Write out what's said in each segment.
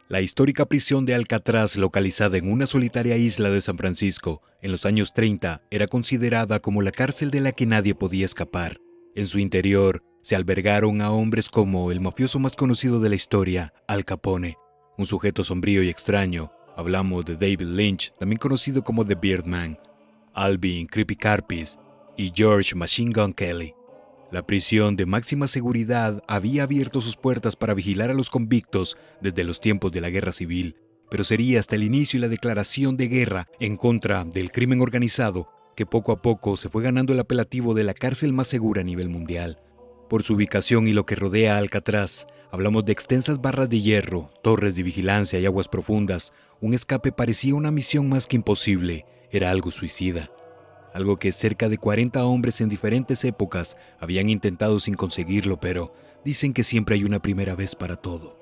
La histórica prisión de Alcatraz, localizada en una solitaria isla de San Francisco, en los años 30, era considerada como la cárcel de la que nadie podía escapar. En su interior se albergaron a hombres como el mafioso más conocido de la historia, Al Capone, un sujeto sombrío y extraño. Hablamos de David Lynch, también conocido como The Birdman, Alvin Creepy Karpis y George Machine Gun Kelly. La prisión de máxima seguridad había abierto sus puertas para vigilar a los convictos desde los tiempos de la Guerra Civil, pero sería hasta el inicio y la declaración de guerra en contra del crimen organizado que poco a poco se fue ganando el apelativo de la cárcel más segura a nivel mundial. Por su ubicación y lo que rodea a Alcatraz, hablamos de extensas barras de hierro, torres de vigilancia y aguas profundas. Un escape parecía una misión más que imposible, era algo suicida. Algo que cerca de 40 hombres en diferentes épocas habían intentado sin conseguirlo, pero dicen que siempre hay una primera vez para todo.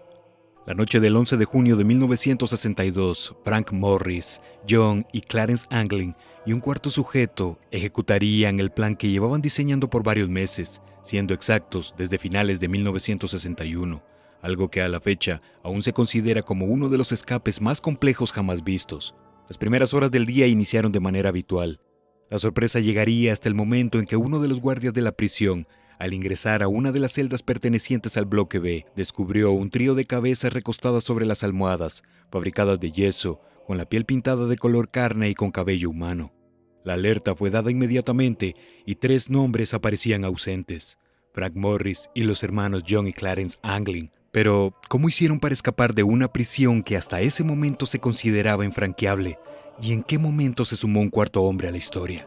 La noche del 11 de junio de 1962, Frank Morris, John y Clarence Anglin y un cuarto sujeto ejecutarían el plan que llevaban diseñando por varios meses, siendo exactos desde finales de 1961, algo que a la fecha aún se considera como uno de los escapes más complejos jamás vistos. Las primeras horas del día iniciaron de manera habitual. La sorpresa llegaría hasta el momento en que uno de los guardias de la prisión, al ingresar a una de las celdas pertenecientes al bloque B, descubrió un trío de cabezas recostadas sobre las almohadas, fabricadas de yeso, con la piel pintada de color carne y con cabello humano. La alerta fue dada inmediatamente y 3 nombres aparecían ausentes: Frank Morris y los hermanos John y Clarence Anglin. Pero, ¿cómo hicieron para escapar de una prisión que hasta ese momento se consideraba infranqueable? ¿Y en qué momento se sumó un cuarto hombre a la historia?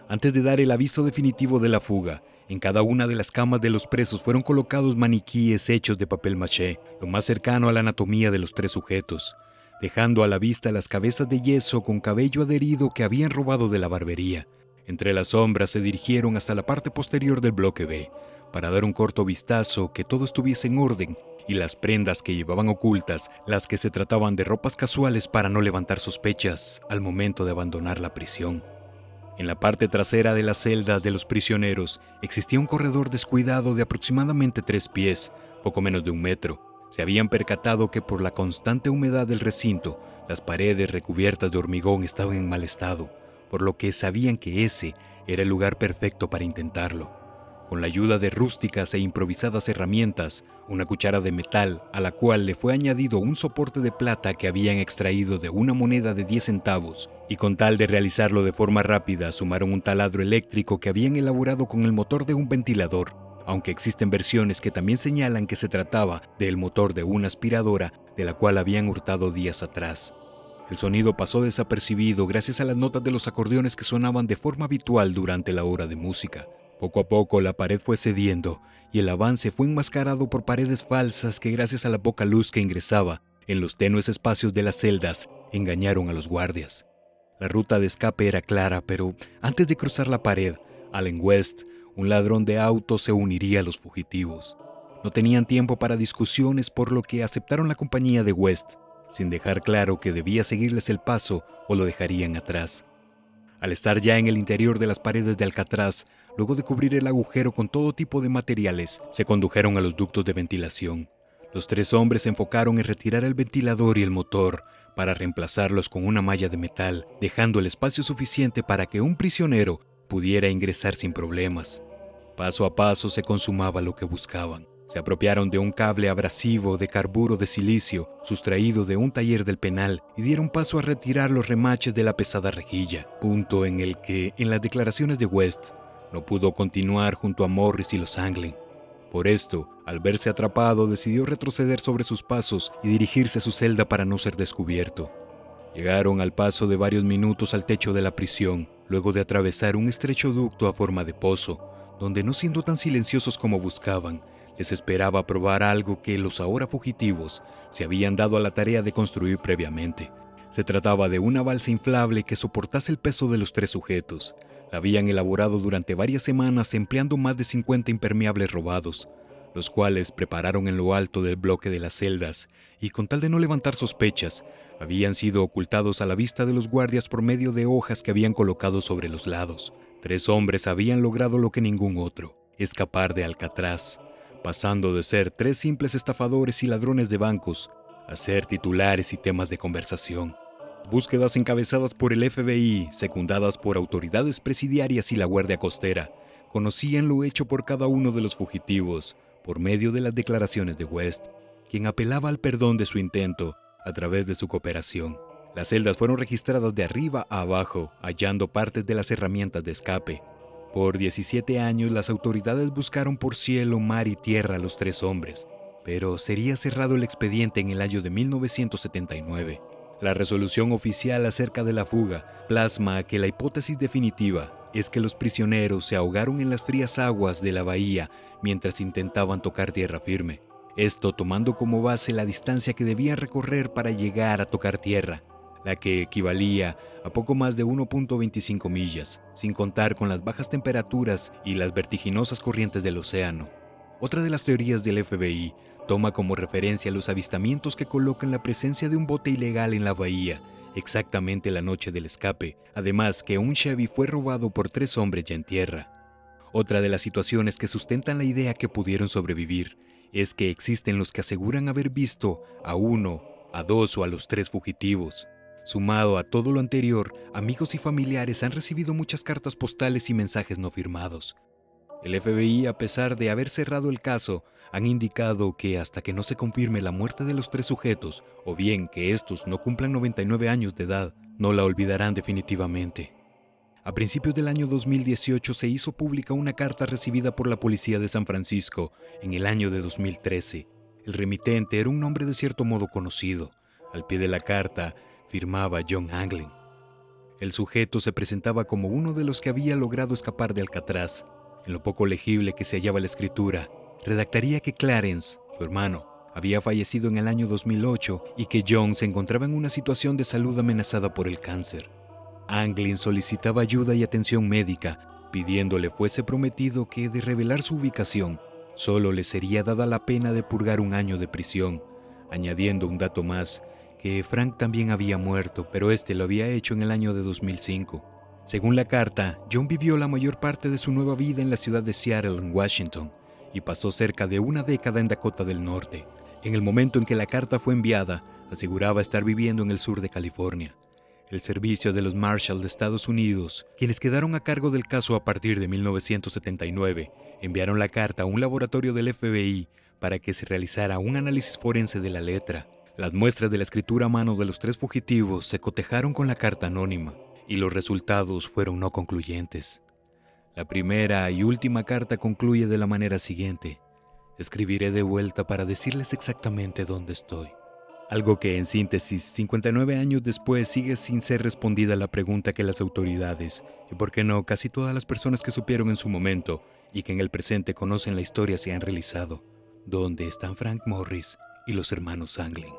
Antes de dar el aviso definitivo de la fuga, en cada una de las camas de los presos fueron colocados maniquíes hechos de papel maché, lo más cercano a la anatomía de los 3 sujetos, dejando a la vista las cabezas de yeso con cabello adherido que habían robado de la barbería. Entre las sombras se dirigieron hasta la parte posterior del bloque B, para dar un corto vistazo que todo estuviese en orden y las prendas que llevaban ocultas, las que se trataban de ropas casuales para no levantar sospechas al momento de abandonar la prisión. En la parte trasera de la celda de los prisioneros existía un corredor descuidado de aproximadamente 3 pies, poco menos de 1 metro. Se habían percatado que por la constante humedad del recinto, las paredes recubiertas de hormigón estaban en mal estado, por lo que sabían que ese era el lugar perfecto para intentarlo. Con la ayuda de rústicas e improvisadas herramientas, una cuchara de metal a la cual le fue añadido un soporte de plata que habían extraído de una moneda de 10 centavos, y con tal de realizarlo de forma rápida, sumaron un taladro eléctrico que habían elaborado con el motor de un ventilador, aunque existen versiones que también señalan que se trataba del motor de una aspiradora de la cual habían hurtado días atrás. El sonido pasó desapercibido gracias a las notas de los acordeones que sonaban de forma habitual durante la hora de música. Poco a poco la pared fue cediendo y el avance fue enmascarado por paredes falsas que, gracias a la poca luz que ingresaba en los tenues espacios de las celdas, engañaron a los guardias. La ruta de escape era clara, pero antes de cruzar la pared, Allen West, un ladrón de autos, se uniría a los fugitivos. No tenían tiempo para discusiones, por lo que aceptaron la compañía de West, sin dejar claro que debía seguirles el paso o lo dejarían atrás. Al estar ya en el interior de las paredes de Alcatraz, luego de cubrir el agujero con todo tipo de materiales, se condujeron a los ductos de ventilación. Los 3 hombres se enfocaron en retirar el ventilador y el motor para reemplazarlos con una malla de metal, dejando el espacio suficiente para que un prisionero pudiera ingresar sin problemas. Paso a paso se consumaba lo que buscaban. Se apropiaron de un cable abrasivo de carburo de silicio sustraído de un taller del penal y dieron paso a retirar los remaches de la pesada rejilla, punto en el que, en las declaraciones de West, no pudo continuar junto a Morris y los Anglin. Por esto, al verse atrapado, decidió retroceder sobre sus pasos y dirigirse a su celda para no ser descubierto. Llegaron al paso de varios minutos al techo de la prisión, luego de atravesar un estrecho ducto a forma de pozo, donde, no siendo tan silenciosos como buscaban, les esperaba probar algo que los ahora fugitivos se habían dado a la tarea de construir previamente. Se trataba de una balsa inflable que soportase el peso de los 3 sujetos. La habían elaborado durante varias semanas empleando más de 50 impermeables robados, los cuales prepararon en lo alto del bloque de las celdas y, con tal de no levantar sospechas, habían sido ocultados a la vista de los guardias por medio de hojas que habían colocado sobre los lados. 3 hombres habían logrado lo que ningún otro: escapar de Alcatraz, pasando de ser 3 simples estafadores y ladrones de bancos a ser titulares y temas de conversación. Búsquedas encabezadas por el FBI, secundadas por autoridades presidiarias y la Guardia Costera, conocían lo hecho por cada uno de los fugitivos por medio de las declaraciones de West, quien apelaba al perdón de su intento a través de su cooperación. Las celdas fueron registradas de arriba a abajo, hallando partes de las herramientas de escape. Por 17 años las autoridades buscaron por cielo, mar y tierra a los 3 hombres, pero sería cerrado el expediente en el año de 1979. La resolución oficial acerca de la fuga plasma que la hipótesis definitiva es que los prisioneros se ahogaron en las frías aguas de la bahía mientras intentaban tocar tierra firme. Esto tomando como base la distancia que debían recorrer para llegar a tocar tierra, la que equivalía a poco más de 1.25 millas, sin contar con las bajas temperaturas y las vertiginosas corrientes del océano. Otra de las teorías del FBI toma como referencia los avistamientos que colocan la presencia de un bote ilegal en la bahía, exactamente la noche del escape, además que un Chevy fue robado por 3 hombres ya en tierra. Otra de las situaciones que sustentan la idea que pudieron sobrevivir es que existen los que aseguran haber visto a 1, a 2 o a los 3 fugitivos. Sumado a todo lo anterior, amigos y familiares han recibido muchas cartas postales y mensajes no firmados. El FBI, a pesar de haber cerrado el caso, han indicado que hasta que no se confirme la muerte de los 3 sujetos, o bien que estos no cumplan 99 años de edad, no la olvidarán definitivamente. A principios del año 2018 se hizo pública una carta recibida por la policía de San Francisco en el año de 2013. El remitente era un nombre de cierto modo conocido. Al pie de la carta firmaba John Anglin. El sujeto se presentaba como uno de los que había logrado escapar de Alcatraz. En lo poco legible que se hallaba la escritura, redactaría que Clarence, su hermano, había fallecido en el año 2008 y que John se encontraba en una situación de salud amenazada por el cáncer. Anglin solicitaba ayuda y atención médica, pidiéndole fuese prometido que, de revelar su ubicación, solo le sería dada la pena de purgar 1 año de prisión, añadiendo un dato más, que Frank también había muerto, pero este lo había hecho en el año de 2005. Según la carta, John vivió la mayor parte de su nueva vida en la ciudad de Seattle, en Washington, y pasó cerca de 1 década en Dakota del Norte. En el momento en que la carta fue enviada, aseguraba estar viviendo en el sur de California. El servicio de los Marshals de Estados Unidos, quienes quedaron a cargo del caso a partir de 1979, enviaron la carta a un laboratorio del FBI para que se realizara un análisis forense de la letra. Las muestras de la escritura a mano de los 3 fugitivos se cotejaron con la carta anónima, y los resultados fueron no concluyentes. La primera y última carta concluye de la manera siguiente: escribiré de vuelta para decirles exactamente dónde estoy. Algo que, en síntesis, 59 años después sigue sin ser respondida la pregunta que las autoridades, y por qué no casi todas las personas que supieron en su momento y que en el presente conocen la historia, se han realizado. ¿Dónde están Frank Morris y los hermanos Anglin?